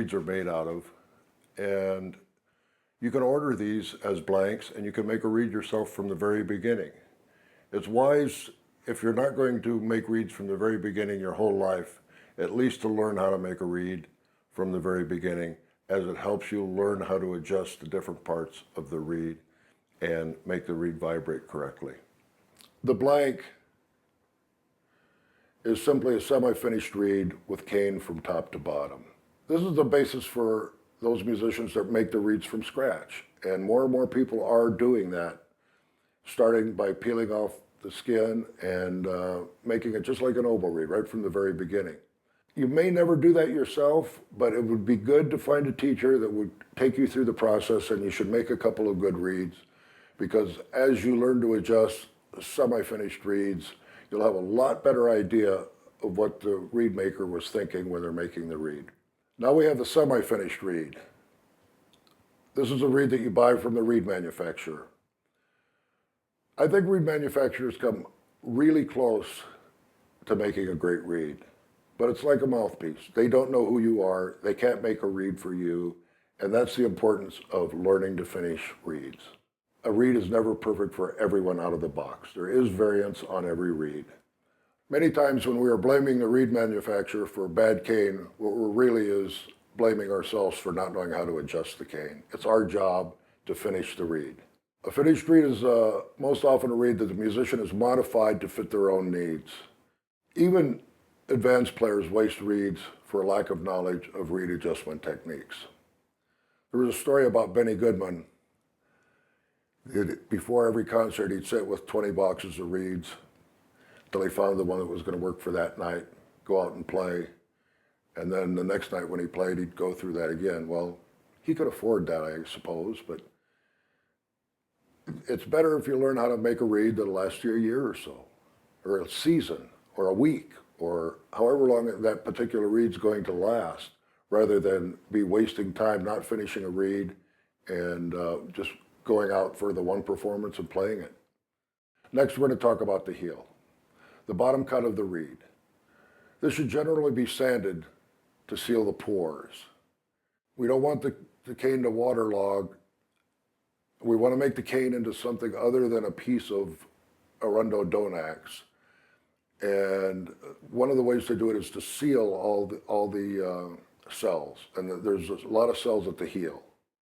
reeds are made out of, and you can order these as blanks and you can make a reed yourself from the very beginning. It's wise, if you're not going to make reeds from the very beginning your whole life, at least to learn how to make a reed from the very beginning, as it helps you learn how to adjust the different parts of the reed and make the reed vibrate correctly. The blank is simply a semi-finished reed with cane from top to bottom. This is the basis for those musicians that make the reeds from scratch, and more people are doing that, starting by peeling off the skin and making it just like an oboe reed right from the very beginning. You may never do that yourself, but it would be good to find a teacher that would take you through the process, and you should make a couple of good reeds, because as you learn to adjust semi-finished reeds, you'll have a lot better idea of what the reed maker was thinking when they're making the reed. Now we have the semi-finished reed. This is a reed that you buy from the reed manufacturer. I think reed manufacturers come really close to making a great reed, but it's like a mouthpiece. They don't know who you are, they can't make a reed for you, and that's the importance of learning to finish reeds. A reed is never perfect for everyone out of the box. There is variance on every reed. Many times when we are blaming the reed manufacturer for bad cane, what we're really is blaming ourselves for not knowing how to adjust the cane. It's our job to finish the reed. A finished reed is most often a reed that the musician has modified to fit their own needs. Even advanced players waste reeds for a lack of knowledge of reed adjustment techniques. There was a story about Benny Goodman. Before every concert, he'd sit with 20 boxes of reeds until he found the one that was going to work for that night, go out and play, and then the next night when he played, he'd go through that again. Well, he could afford that, I suppose, but it's better if you learn how to make a reed that'll last you a year or so, or a season, or a week, or however long that particular reed's going to last, rather than be wasting time not finishing a reed and just going out for the one performance and playing it. Next, we're going to talk about the heel, the bottom cut of the reed. This should generally be sanded to seal the pores. We don't want the cane to waterlog. We want to make the cane into something other than a piece of Arundo Donax. And one of the ways to do it is to seal all the cells. And there's a lot of cells at the heel.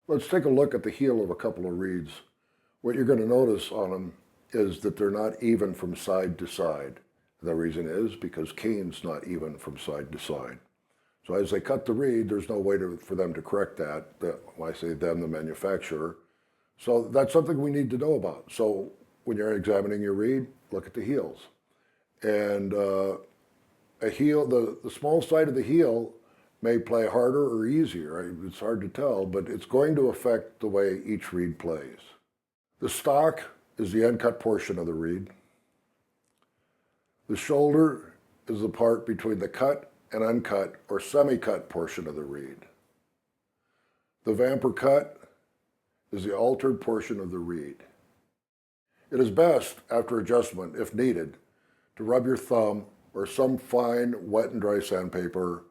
Let's take a look at the heel of a couple of reeds. What you're going to notice on them is that they're not even from side to side. The reason is because cane's not even from side to side. So as they cut the reed, there's no way for them to correct that. When I say them, the manufacturer. So that's something we need to know about. So when you're examining your reed, look at the heels. And a heel, the small side of the heel may play harder or easier. It's hard to tell, but it's going to affect the way each reed plays. The stock is the uncut portion of the reed. The shoulder is the part between the cut and uncut or semi-cut portion of the reed. The vamper cut is the altered portion of the reed. It is best, after adjustment, if needed, to rub your thumb or some fine wet and dry sandpaper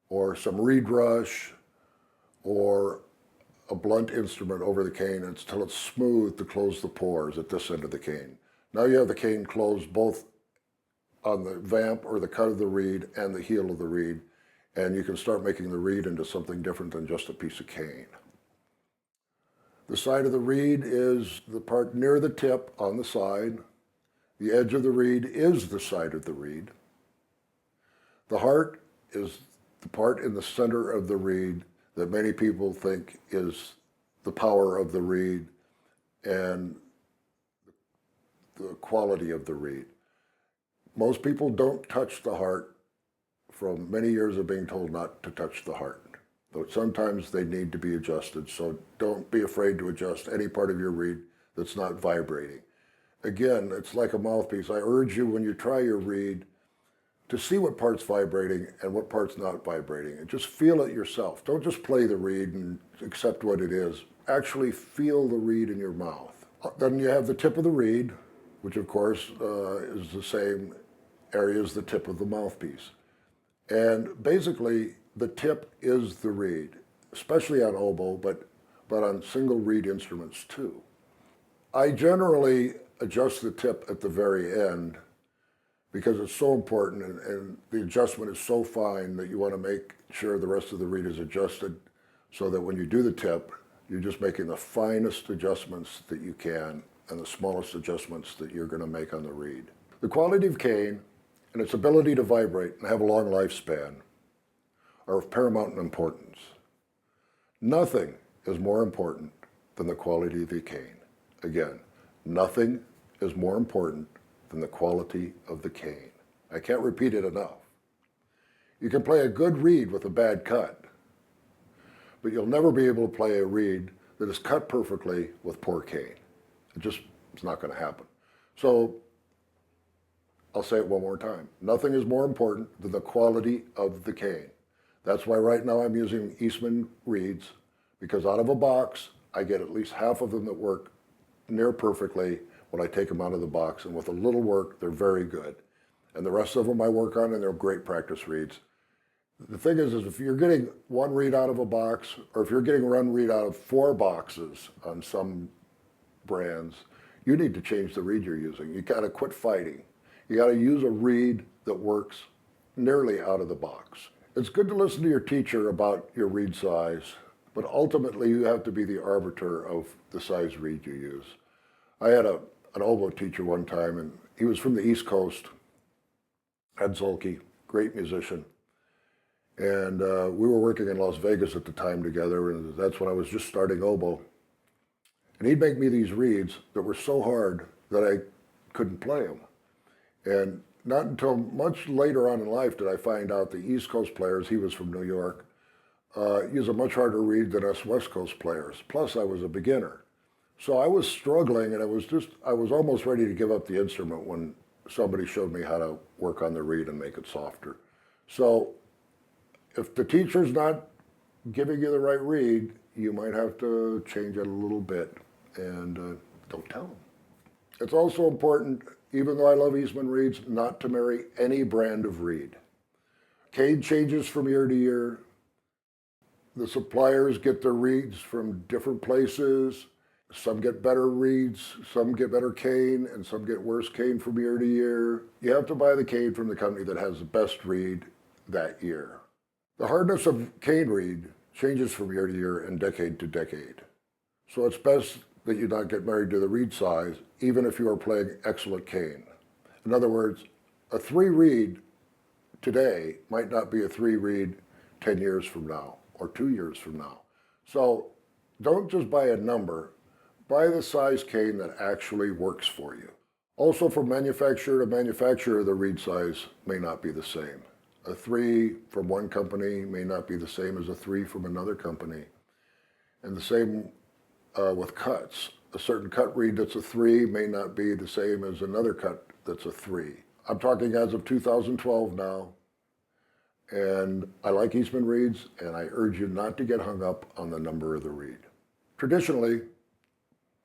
or some reed brush or a blunt instrument over the cane until it's smooth to close the pores at this end of the cane. Now you have the cane closed both on the vamp or the cut of the reed and the heel of the reed, and you can start making the reed into something different than just a piece of cane. The side of the reed is the part near the tip on the side. The edge of the reed is the side of the reed. The heart is the part in the center of the reed that many people think is the power of the reed and the quality of the reed. Most people don't touch the heart from many years of being told not to touch the heart. Though sometimes they need to be adjusted, so don't be afraid to adjust any part of your reed that's not vibrating. Again, it's like a mouthpiece. I urge you, when you try your reed, to see what part's vibrating and what part's not vibrating, and just feel it yourself. Don't just play the reed and accept what it is. Actually feel the reed in your mouth. Then you have the tip of the reed, which of course is the same area as the tip of the mouthpiece. And basically, the tip is the reed, especially on oboe, but on single reed instruments too. I generally adjust the tip at the very end because it's so important, and the adjustment is so fine that you want to make sure the rest of the reed is adjusted so that when you do the tip, you're just making the finest adjustments that you can and the smallest adjustments that you're going to make on the reed. The quality of cane and its ability to vibrate and have a long lifespan are of paramount importance. Nothing is more important than the quality of the cane. Again, nothing is more important than the quality of the cane. I can't repeat it enough. You can play a good reed with a bad cut, but you'll never be able to play a reed that is cut perfectly with poor cane. It's not going to happen. So I'll say it one more time. Nothing is more important than the quality of the cane. That's why right now I'm using Eastman reeds, because out of a box, I get at least half of them that work near perfectly when I take them out of the box, and with a little work, they're very good. And the rest of them I work on, and they're great practice reeds. The thing is if you're getting one reed out of a box, or if you're getting one reed out of 4 boxes on some brands, you need to change the reed you're using. You gotta quit fighting. You gotta use a reed that works nearly out of the box. It's good to listen to your teacher about your reed size, but ultimately you have to be the arbiter of the size reed you use. I had an oboe teacher one time, and he was from the East Coast, Ed Zolke, great musician. And we were working in Las Vegas at the time together, and that's when I was just starting oboe. And he'd make me these reeds that were so hard that I couldn't play them. And not until much later on in life did I find out the East Coast players, he was from New York, use a much harder reed than us West Coast players. Plus I was a beginner. So I was struggling, and I was almost ready to give up the instrument when somebody showed me how to work on the reed and make it softer. So if the teacher's not giving you the right reed, you might have to change it a little bit, and don't tell them. It's also important, even though I love Eastman reeds, not to marry any brand of reed. Cane changes from year to year. The suppliers get their reeds from different places. Some get better reeds, some get better cane, and some get worse cane from year to year. You have to buy the cane from the company that has the best reed that year. The hardness of cane reed changes from year to year and decade to decade. So it's best that you not get married to the reed size, even if you are playing excellent cane. In other words, a 3 reed today might not be a 3 reed 10 years from now or 2 years from now. So don't just buy a number, buy the size cane that actually works for you. Also, from manufacturer to manufacturer, the reed size may not be the same. A 3 from one company may not be the same as a 3 from another company. And the same with cuts. A certain cut reed that's a 3 may not be the same as another cut that's a 3. I'm talking as of 2012 now, and I like Eastman reeds, and I urge you not to get hung up on the number of the reed. Traditionally,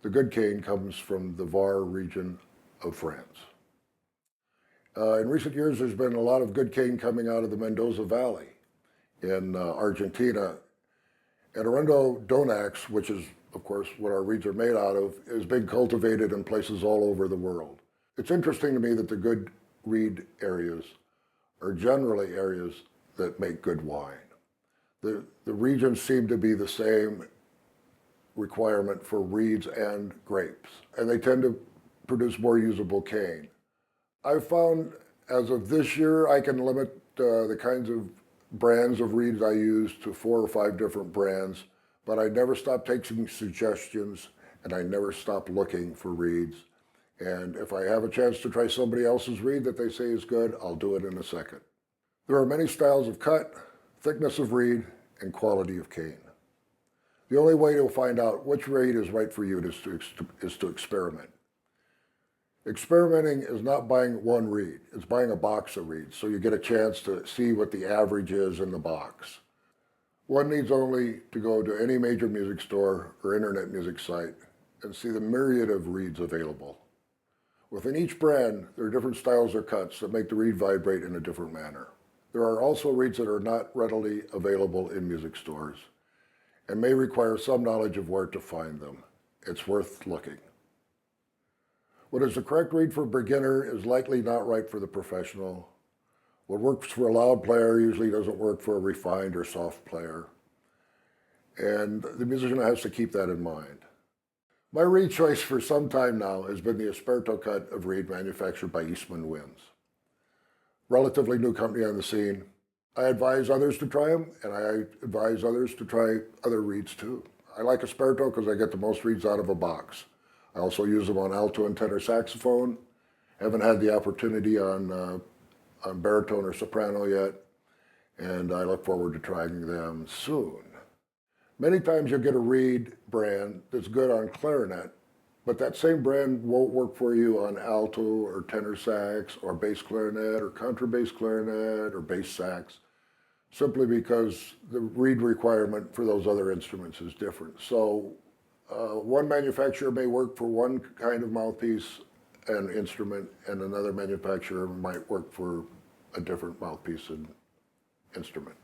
the good cane comes from the Var region of France. In recent years, there's been a lot of good cane coming out of the Mendoza Valley in Argentina. And Arundo Donax, which is, of course, what our reeds are made out of, is being cultivated in places all over the world. It's interesting to me that the good reed areas are generally areas that make good wine. The regions seem to be the same requirement for reeds and grapes, and they tend to produce more usable cane. I've found, as of this year, I can limit the kinds of brands of reeds I use to 4 or 5 different brands, but I never stop taking suggestions, and I never stop looking for reeds. And if I have a chance to try somebody else's reed that they say is good, I'll do it in a second. There are many styles of cut, thickness of reed, and quality of cane. The only way to find out which reed is right for you is to experiment. Experimenting is not buying one reed, it's buying a box of reeds, so you get a chance to see what the average is in the box. One needs only to go to any major music store or internet music site and see the myriad of reeds available. Within each brand, there are different styles or cuts that make the reed vibrate in a different manner. There are also reeds that are not readily available in music stores and may require some knowledge of where to find them. It's worth looking. What is the correct reed for a beginner is likely not right for the professional. What works for a loud player usually doesn't work for a refined or soft player. And the musician has to keep that in mind. My reed choice for some time now has been the Esperto cut of reed manufactured by Eastman Winds. Relatively new company on the scene. I advise others to try them, and I advise others to try other reeds too. I like Esperto because I get the most reeds out of a box. I also use them on alto and tenor saxophone. Haven't had the opportunity on baritone or soprano yet, and I look forward to trying them soon. Many times you'll get a reed brand that's good on clarinet, but that same brand won't work for you on alto or tenor sax or bass clarinet or contrabass clarinet or bass sax, simply because the reed requirement for those other instruments is different. So one manufacturer may work for one kind of mouthpiece and instrument, and another manufacturer might work for a different mouthpiece and instrument.